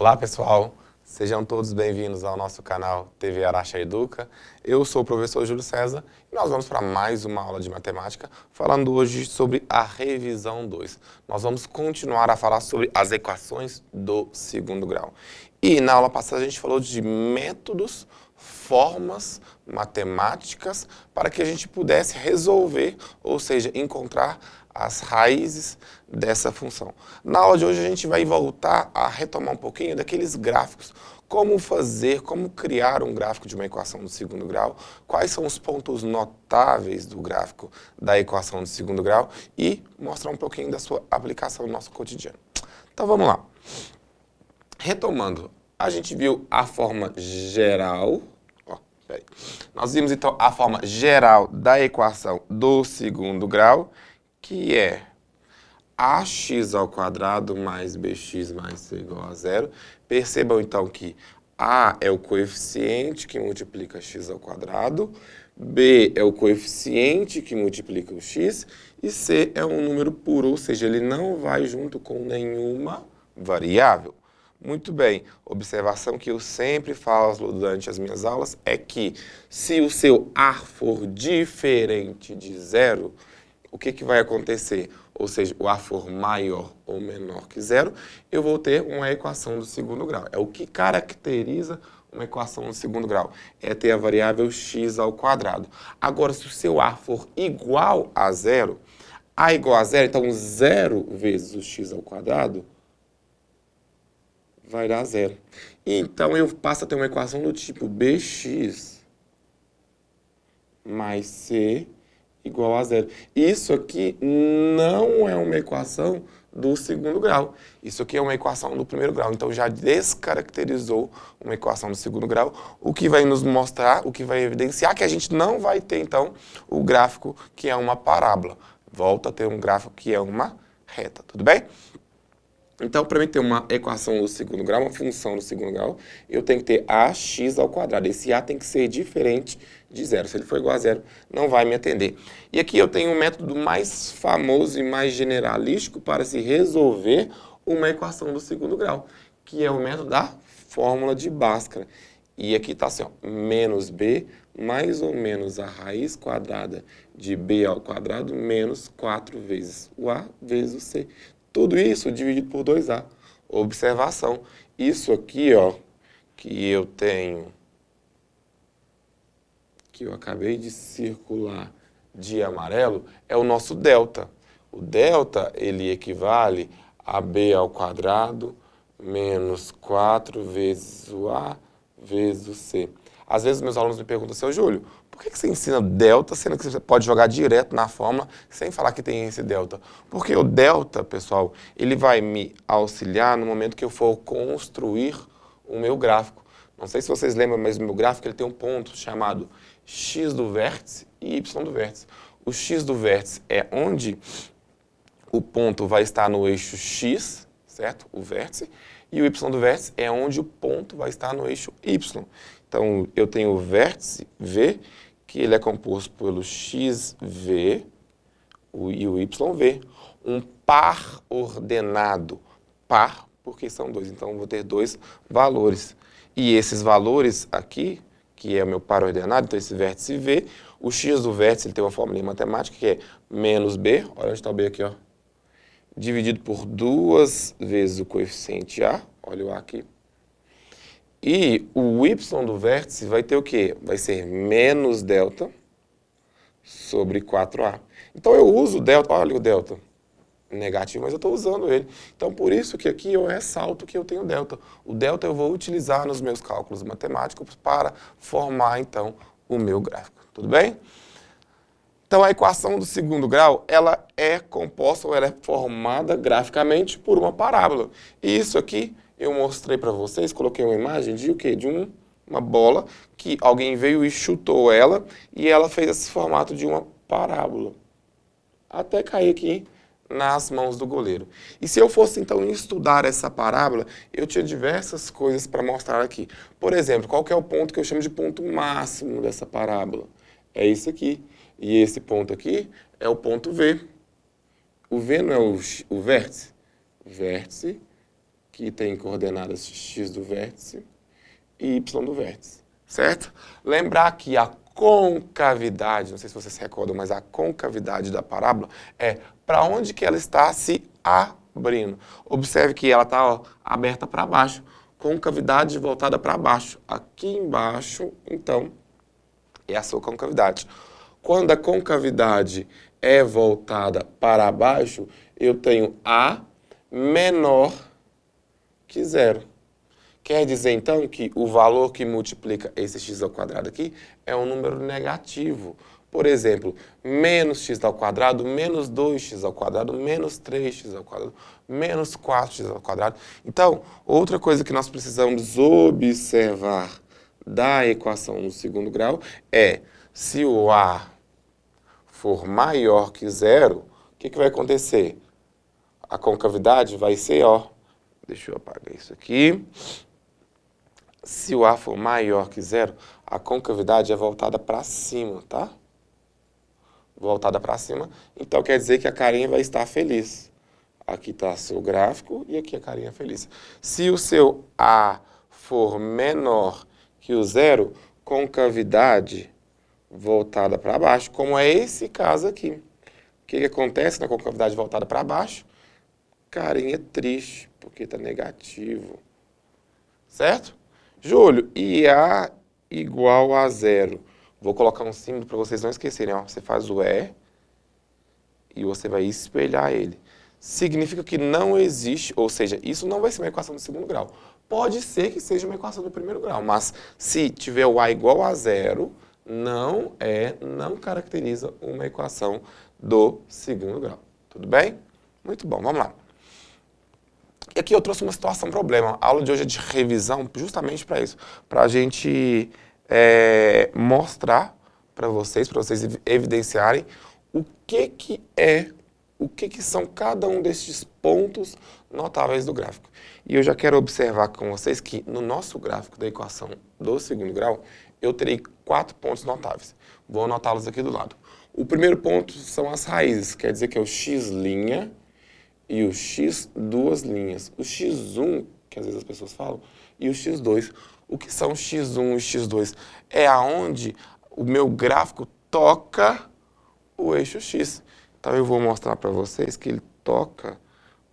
Olá pessoal, sejam todos bem-vindos ao nosso canal TV Araxa Educa. Eu sou o professor Júlio César e nós vamos para mais uma aula de matemática, falando hoje sobre a revisão 2. Nós vamos continuar a falar sobre as equações do segundo grau. E na aula passada a gente falou de métodos, formas matemáticas para que a gente pudesse resolver, ou seja, encontrar as raízes dessa função. Na aula de hoje a gente vai voltar a retomar um pouquinho daqueles gráficos, como fazer, como criar um gráfico de uma equação do segundo grau, quais são os pontos notáveis do gráfico da equação do segundo grau e mostrar um pouquinho da sua aplicação no nosso cotidiano. Então vamos lá. Retomando, a gente viu a forma geral. Nós vimos então a forma geral da equação do segundo grau, que é ax ao quadrado mais bx mais c igual a zero. Percebam então que a é o coeficiente que multiplica x ao quadrado, b é o coeficiente que multiplica o x e c é um número puro, ou seja, ele não vai junto com nenhuma variável. Muito bem, observação que eu sempre falo durante as minhas aulas é que se o seu A for diferente de zero, o que vai acontecer? Ou seja, o A for maior ou menor que zero, eu vou ter uma equação do segundo grau. É o que caracteriza uma equação do segundo grau. É ter a variável x ao quadrado. Agora, se o seu A for igual a zero, A igual a zero, então 0 vezes o x ao quadrado vai dar zero. Então, eu passo a ter uma equação do tipo bx mais c igual a zero. Isso aqui não é uma equação do segundo grau. Isso aqui é uma equação do primeiro grau. Então, já descaracterizou uma equação do segundo grau, o que vai nos mostrar, o que vai evidenciar que a gente não vai ter, então, o gráfico que é uma parábola. Volta a ter um gráfico que é uma reta. Tudo bem? Então, para mim ter uma equação do segundo grau, uma função do segundo grau, eu tenho que ter ax ao quadrado. Esse a tem que ser diferente de zero. Se ele for igual a zero, não vai me atender. E aqui eu tenho um método mais famoso e mais generalístico para se resolver uma equação do segundo grau, que é o método da fórmula de Bhaskara. E aqui está assim, ó, menos b mais ou menos a raiz quadrada de b ao quadrado menos 4 vezes o a vezes o c. Tudo isso dividido por 2a. Observação, isso aqui, ó, que eu tenho, que eu acabei de circular de amarelo, é o nosso delta. O delta, ele equivale a b ao quadrado menos 4 vezes o a vezes o c. Às vezes meus alunos me perguntam, seu Júlio, por que você ensina delta, sendo que você pode jogar direto na fórmula sem falar que tem esse delta? Porque o delta, pessoal, ele vai me auxiliar no momento que eu for construir o meu gráfico. Não sei se vocês lembram, mas o meu gráfico ele tem um ponto chamado x do vértice e y do vértice. O x do vértice é onde o ponto vai estar no eixo x, certo? O vértice. E o y do vértice é onde o ponto vai estar no eixo y. Então, eu tenho o vértice V, que ele é composto pelo xv e o yv. Um par ordenado. Par, porque são dois. Então, eu vou ter dois valores. E esses valores aqui, que é o meu par ordenado, então esse vértice V, o x do vértice ele tem uma fórmula matemática que é menos b, olha onde está o b aqui, ó, dividido por 2 vezes o coeficiente a, olha o a aqui. E o y do vértice vai ter o quê? Vai ser menos delta sobre 4a. Então eu uso o delta, olha o delta negativo, mas eu estou usando ele. Então por isso que aqui eu ressalto que eu tenho delta. O delta eu vou utilizar nos meus cálculos matemáticos para formar então o meu gráfico. Tudo bem? Então a equação do segundo grau, ela é composta ou ela é formada graficamente por uma parábola. E isso aqui eu mostrei para vocês, coloquei uma imagem de o quê? De uma bola que alguém veio e chutou ela e ela fez esse formato de uma parábola. Até cair aqui nas mãos do goleiro. E se eu fosse então estudar essa parábola, eu tinha diversas coisas para mostrar aqui. Por exemplo, qual que é o ponto que eu chamo de ponto máximo dessa parábola? É isso aqui. E esse ponto aqui é o ponto V. O V não é o vértice? Vértice que tem coordenadas x do vértice e y do vértice, certo? Lembrar que a concavidade, não sei se vocês se recordam, mas a concavidade da parábola é para onde que ela está se abrindo. Observe que ela está aberta para baixo, concavidade voltada para baixo. Aqui embaixo, então, é a sua concavidade. Quando a concavidade é voltada para baixo, eu tenho A menor que zero. Quer dizer, então, que o valor que multiplica esse x ao quadrado aqui é um número negativo. Por exemplo, menos x ao quadrado, menos 2x ao quadrado, menos 3x ao quadrado, menos 4x ao quadrado. Então, outra coisa que nós precisamos observar da equação no segundo grau é se o A for maior que zero, o que vai acontecer? A concavidade vai ser, ó, deixa eu apagar isso aqui. Se o A for maior que zero, a concavidade é voltada para cima, tá? Voltada para cima. Então, quer dizer que a carinha vai estar feliz. Aqui está seu gráfico e aqui a carinha feliz. Se o seu A for menor que o zero, concavidade voltada para baixo, como é esse caso aqui. O que acontece na concavidade voltada para baixo? Carinha triste, porque está negativo. Certo? Júlio, IA igual a zero. Vou colocar um símbolo para vocês não esquecerem. Ó. Você faz o e você vai espelhar ele. Significa que não existe, ou seja, isso não vai ser uma equação do segundo grau. Pode ser que seja uma equação do primeiro grau, mas se tiver o A igual a zero, não caracteriza uma equação do segundo grau. Tudo bem? Muito bom, vamos lá. E aqui eu trouxe uma situação problema. A aula de hoje é de revisão justamente para isso. Para a gente mostrar para vocês evidenciarem o que são cada um destes pontos notáveis do gráfico. E eu já quero observar com vocês que no nosso gráfico da equação do segundo grau, eu terei 4 pontos notáveis. Vou anotá-los aqui do lado. O primeiro ponto são as raízes, quer dizer que é o x' e o x duas linhas. O x1, que às vezes as pessoas falam, e o x2. O que são x1 e x2? É aonde o meu gráfico toca o eixo x. Então eu vou mostrar para vocês que ele toca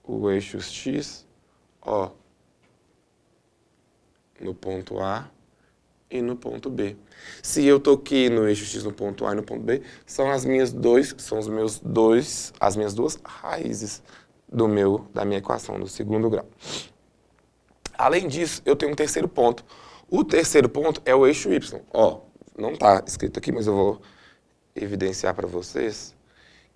o eixo x, ó, no ponto A e no ponto B. Se eu toquei no eixo x no ponto A e no ponto B, são as minhas duas raízes da minha equação do segundo grau. Além disso, eu tenho um terceiro ponto. O terceiro ponto é o eixo y. Ó, não está escrito aqui, mas eu vou evidenciar para vocês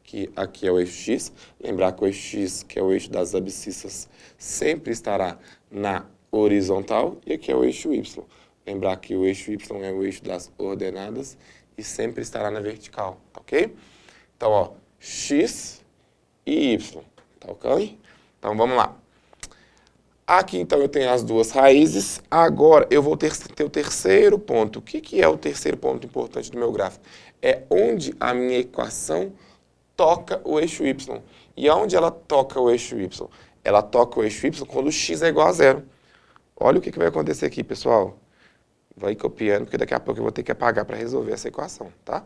que aqui é o eixo x. Lembrar que o eixo x, que é o eixo das abscissas, sempre estará na horizontal. E aqui é o eixo y. Lembrar que o eixo y é o eixo das ordenadas e sempre estará na vertical, ok? Então, ó, x e y. Tá ok? Então, vamos lá. Aqui, então, eu tenho as duas raízes. Agora, eu vou ter o terceiro ponto. O que é o terceiro ponto importante do meu gráfico? É onde a minha equação toca o eixo y. E aonde ela toca o eixo y? Ela toca o eixo y quando x é igual a zero. Olha o que vai acontecer aqui, pessoal. Vai copiando, porque daqui a pouco eu vou ter que apagar para resolver essa equação, tá?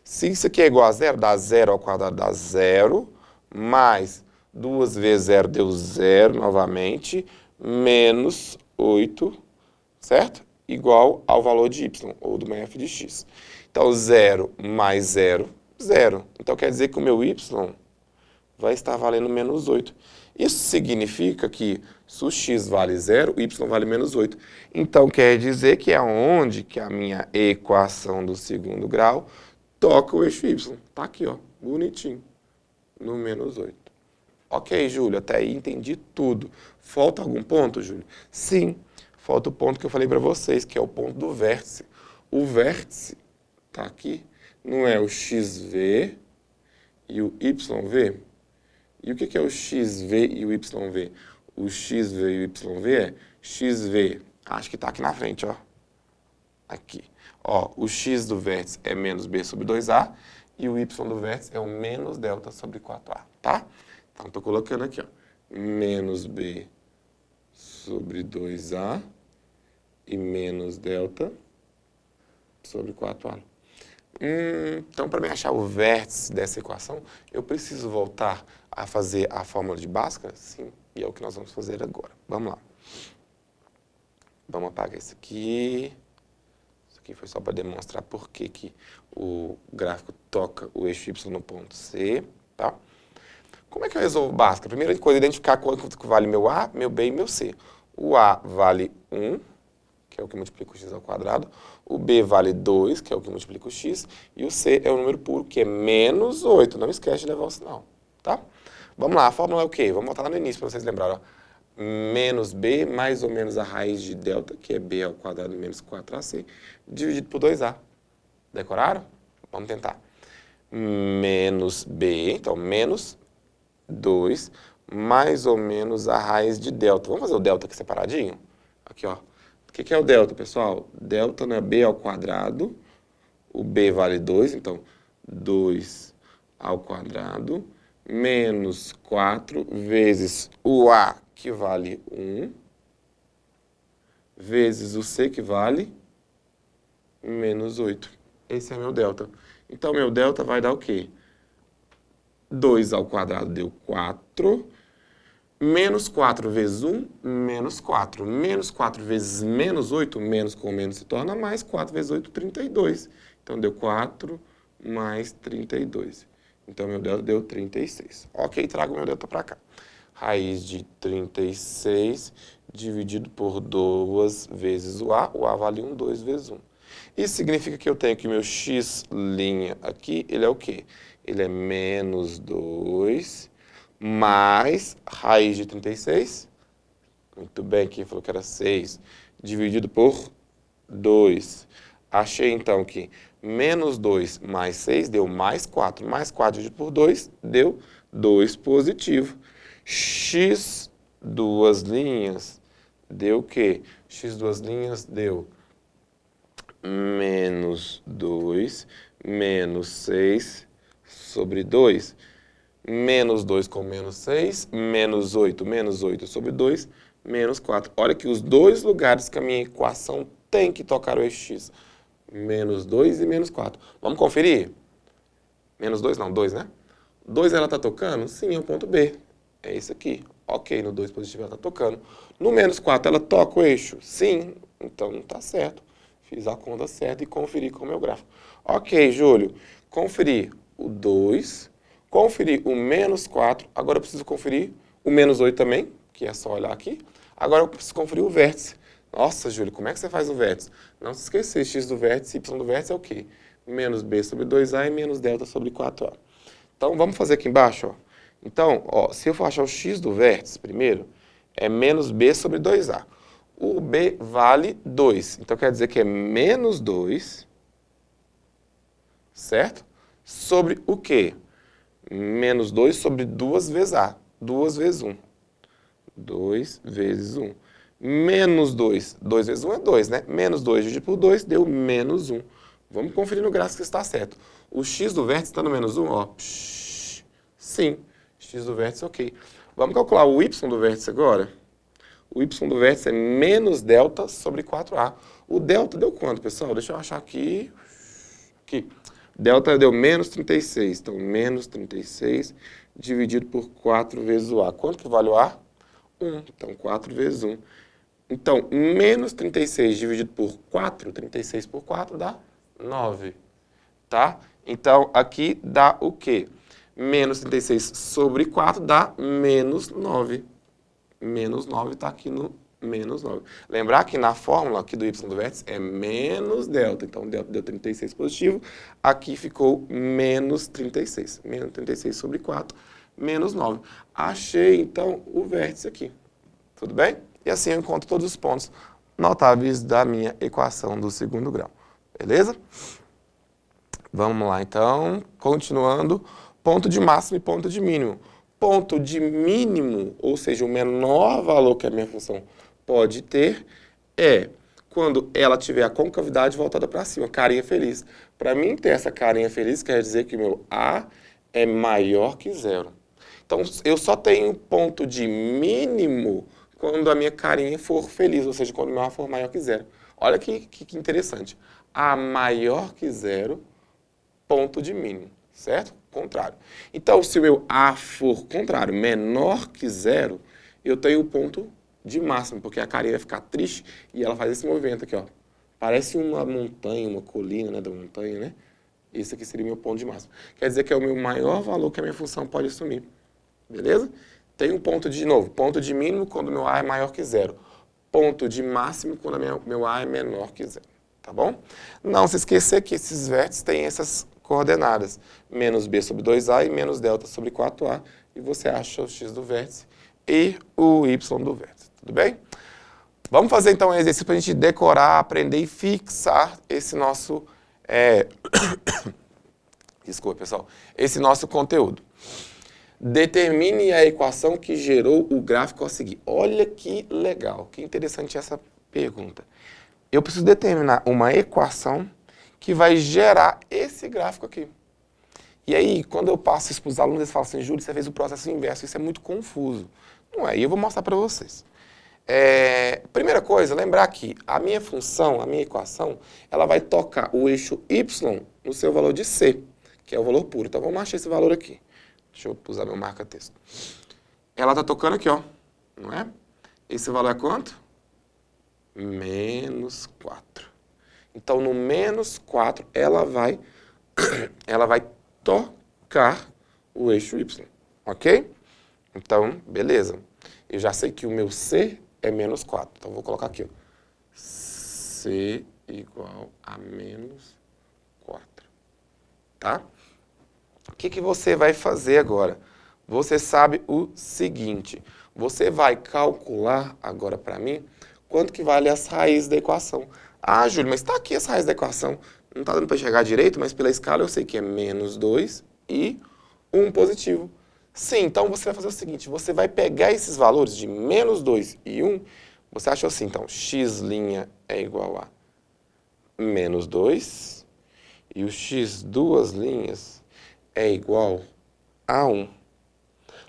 Se isso aqui é igual a zero, dá zero ao quadrado, dá zero, mais 2 vezes 0 deu 0 novamente, menos 8, certo? Igual ao valor de y, ou do meu f de x. Então, 0 mais 0, 0. Então, quer dizer que o meu y vai estar valendo menos 8. Isso significa que, se o x vale 0, o y vale menos 8. Então, quer dizer que é onde que a minha equação do segundo grau toca o eixo y. Tá aqui, ó, bonitinho, no menos 8. Ok, Júlio, até aí entendi tudo. Falta algum ponto, Júlio? Sim, falta o ponto que eu falei para vocês, que é o ponto do vértice. O vértice, tá aqui, não é o xv e o yv? E o que é o xv e o yv? O xv e o yv é xv, acho que está aqui na frente, ó. Aqui. Ó, o x do vértice é menos b sobre 2a e o y do vértice é o menos delta sobre 4a, tá? Então, estou colocando aqui, ó, menos b sobre 2A e menos delta sobre 4A. Então, para mim achar o vértice dessa equação, eu preciso voltar a fazer a fórmula de Bhaskara? Sim, e é o que nós vamos fazer agora. Vamos lá. Vamos apagar isso aqui. Isso aqui foi só para demonstrar por que o gráfico toca o eixo Y no ponto C. Tá? Como é que eu resolvo Bhaskara? Primeira coisa, identificar quanto vale meu A, meu B e meu C. O A vale 1, que é o que multiplica o x ao quadrado. O B vale 2, que é o que multiplica o x. E o C é o número puro, que é menos 8. Não esquece de levar o sinal, tá? Vamos lá, a fórmula é o quê? Vamos voltar lá no início para vocês lembrarem. Ó. Menos B mais ou menos a raiz de delta, que é B ao quadrado menos 4AC, dividido por 2A. Decoraram? Vamos tentar. Menos B, então menos 2 mais ou menos a raiz de delta. Vamos fazer o delta aqui separadinho? Aqui, ó. O que é o delta, pessoal? Delta não é B ao quadrado. O B vale 2, então 2 ao quadrado menos 4 vezes o A, que vale 1, vezes o C, que vale menos 8. Esse é meu delta. Então, meu delta vai dar o quê? 2 ao quadrado deu 4. Menos 4 vezes 1, menos 4. Menos 4 vezes menos 8, menos com menos se torna mais. 4 vezes 8, 32. Então, deu 4 mais 32. Então, meu delta deu 36. Ok, trago meu delta para cá. Raiz de 36 dividido por 2 vezes o A vale 1, 2 vezes 1. Isso significa que eu tenho que meu x' aqui, ele é o quê? Ele é menos 2 mais raiz de 36. Muito bem, aqui falou que era 6, dividido por 2. Achei, então, que menos 2 mais 6 deu mais 4. Mais 4 dividido por 2 deu 2 positivo. X duas linhas deu o quê? X duas linhas deu menos 2 menos 6 sobre 2. Menos 2 com menos 6, menos 8 sobre 2, menos 4. Olha que os dois lugares que a minha equação tem que tocar o eixo x. Menos 2 e menos 4. Vamos conferir? Menos 2 não, 2, né? 2 ela está tocando? Sim, é o ponto B. É isso aqui. Ok, no 2 positivo ela está tocando. No menos 4 ela toca o eixo? Sim, então não está certo. Fiz a conta certa e conferi com o meu gráfico. Ok, Júlio, conferi o 2, conferi o menos 4, agora eu preciso conferir o menos 8 também, que é só olhar aqui. Agora eu preciso conferir o vértice. Nossa, Júlio, como é que você faz o vértice? Não se esquecer, x do vértice, y do vértice é o quê? Menos b sobre 2a e menos delta sobre 4a. Então, vamos fazer aqui embaixo, ó. Então, ó, se eu for achar o x do vértice primeiro, é menos b sobre 2a. O b vale 2, então quer dizer que é menos 2, certo? Sobre o quê? Menos 2 sobre 2 vezes a. 2 vezes 1. 2 vezes 1. Menos 2. 2 vezes 1 é 2, né? Menos 2 dividido por 2 deu menos 1. Vamos conferir no gráfico se está certo. O x do vértice está no menos 1, ó. Sim. X do vértice, ok. Vamos calcular o y do vértice agora? O y do vértice é menos delta sobre 4a. O delta deu quanto, pessoal? Deixa eu achar aqui. Aqui. Delta deu menos 36. Então, menos 36 dividido por 4 vezes o a. Quanto que vale o a? 1. Então, 4 vezes 1. Então, menos 36 dividido por 4, 36 por 4 dá 9. Tá? Então, aqui dá o quê? Menos 36 sobre 4 dá menos 9. Menos 9 está aqui no menos 9. Lembrar que na fórmula aqui do y do vértice é menos delta. Então, delta deu 36 positivo. Aqui ficou menos 36. Menos 36 sobre 4, menos 9. Achei, então, o vértice aqui. Tudo bem? E assim eu encontro todos os pontos notáveis da minha equação do segundo grau. Beleza? Vamos lá, então. Continuando. Ponto de máximo e ponto de mínimo. Ponto de mínimo, ou seja, o menor valor que a minha função pode ter, é quando ela tiver a concavidade voltada para cima, carinha feliz. Para mim ter essa carinha feliz, quer dizer que o meu A é maior que zero. Então, eu só tenho ponto de mínimo quando a minha carinha for feliz, ou seja, quando o meu A for maior que zero. Olha que interessante. A maior que zero, ponto de mínimo, certo? Contrário. Então, se o meu A for contrário, menor que zero, eu tenho o ponto de máximo, porque a carinha vai ficar triste e ela faz esse movimento aqui, ó. Parece uma montanha, uma colina, né, da montanha, né? Esse aqui seria o meu ponto de máximo. Quer dizer que é o meu maior valor que a minha função pode assumir. Beleza? Tem um ponto de novo, ponto de mínimo quando o meu A é maior que zero. Ponto de máximo quando o meu A é menor que zero. Tá bom? Não se esquecer que esses vértices têm essas coordenadas. Menos B sobre 2A e menos delta sobre 4A. E você acha o X do vértice e o Y do vértice. Tudo bem? Vamos fazer então um exercício para a gente decorar, aprender e fixar esse nosso... Desculpa, pessoal. Esse nosso conteúdo. Determine a equação que gerou o gráfico a seguir. Olha que legal, que interessante essa pergunta. Eu preciso determinar uma equação que vai gerar esse gráfico aqui. E aí, quando eu passo isso para os alunos, eles falam assim, Júlio, você fez o processo inverso, isso é muito confuso. Não é, e eu vou mostrar para vocês. Primeira coisa, lembrar que a minha função, a minha equação, ela vai tocar o eixo y no seu valor de c, que é o valor puro. Então, vamos achar esse valor aqui. Deixa eu usar meu marca-texto. Ela está tocando aqui, ó, não é? Esse valor é quanto? Menos 4. Então, no menos 4, ela vai tocar o eixo y, ok? Então, beleza. Eu já sei que o meu C é menos 4. Então, vou colocar aqui, ó. C igual a menos 4. Tá? O que você vai fazer agora? Você sabe o seguinte. Você vai calcular agora para mim quanto que vale as raízes da equação. Ah, Júlio, mas está aqui as raízes da equação. Não está dando para enxergar direito, mas pela escala eu sei que é menos 2 e 1 positivo. Sim, então você vai fazer o seguinte, você vai pegar esses valores de menos 2 e 1, você achou assim, então, x' é igual a menos 2 e o x duas linhas é igual a 1.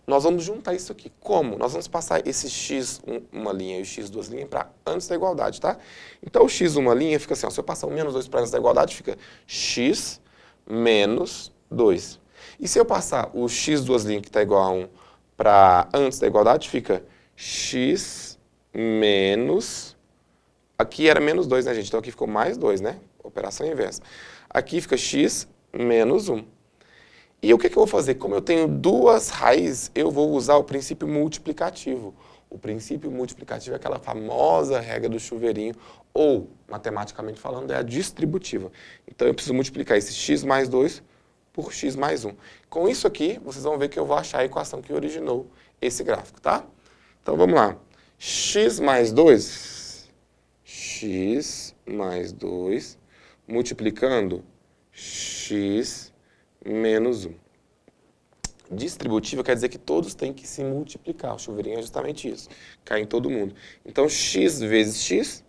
Nós vamos juntar isso aqui. Como? Nós vamos passar esse x uma linha e o x duas linhas para antes da igualdade, tá? Então, o x uma linha fica assim, ó, se eu passar o menos 2 para antes da igualdade, fica x menos 2. E se eu passar o x duas linhas, que está igual a 1, para antes da igualdade, fica x menos... Aqui era menos 2, né, gente? Então, aqui ficou mais 2, né? Operação inversa. Aqui fica x menos 1. E o que eu vou fazer? Como eu tenho duas raízes, eu vou usar o princípio multiplicativo. O princípio multiplicativo é aquela famosa regra do chuveirinho, ou, matematicamente falando, é a distributiva. Então, eu preciso multiplicar esse x mais 2 por x mais 1. Com isso aqui, vocês vão ver que eu vou achar a equação que originou esse gráfico, tá? Então, vamos lá. X mais 2 multiplicando x menos 1. Distributiva quer dizer que todos têm que se multiplicar. O chuveirinho é justamente isso. Cai em todo mundo. Então, x vezes x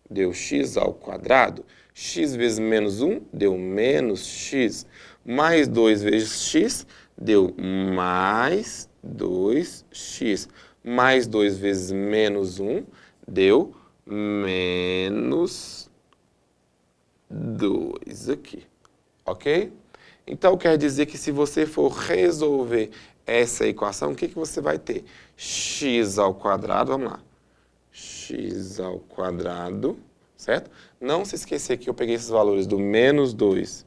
deu x ao quadrado. X vezes menos 1 deu menos x. Mais 2 vezes x deu mais 2x. Mais 2 vezes menos 1 deu menos 2 aqui. Ok? Então, quer dizer que se você for resolver essa equação, o que você vai ter? X ao quadrado, vamos lá. X ao quadrado, certo? Não se esquecer que eu peguei esses valores do menos 2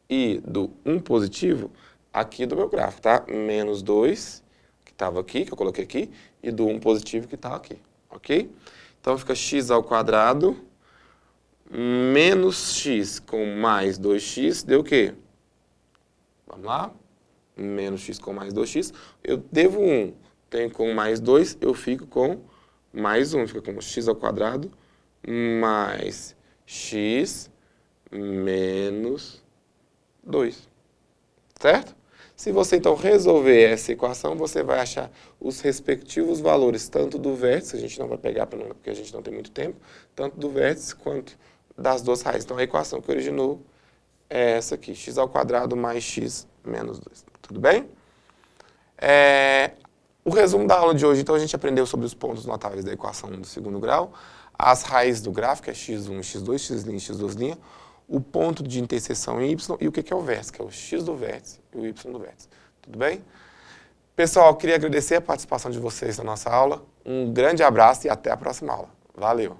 e do 1 positivo aqui do meu gráfico, tá? Menos 2, que estava aqui, que eu coloquei aqui, e do 1 positivo que está aqui, ok? Então, fica x ao quadrado menos x com mais 2x deu o quê? Vamos lá? Menos x com mais 2x. Eu devo 1. Tenho com mais 2, eu fico com mais 1. Fica com x ao quadrado mais x menos 2. Certo? Se você, então, resolver essa equação, você vai achar os respectivos valores, tanto do vértice, a gente não vai pegar porque a gente não tem muito tempo, tanto do vértice quanto das duas raízes. Então, a equação que originou é essa aqui, x ao quadrado mais x menos 2. Tudo bem? O resumo da aula de hoje, então, a gente aprendeu sobre os pontos notáveis da equação 1 do segundo grau, as raízes do gráfico, é x1, x2, x', x2', o ponto de interseção em y e o que é o vértice, que é o x do vértice e o y do vértice. Tudo bem? Pessoal, queria agradecer a participação de vocês na nossa aula. Um grande abraço e até a próxima aula. Valeu!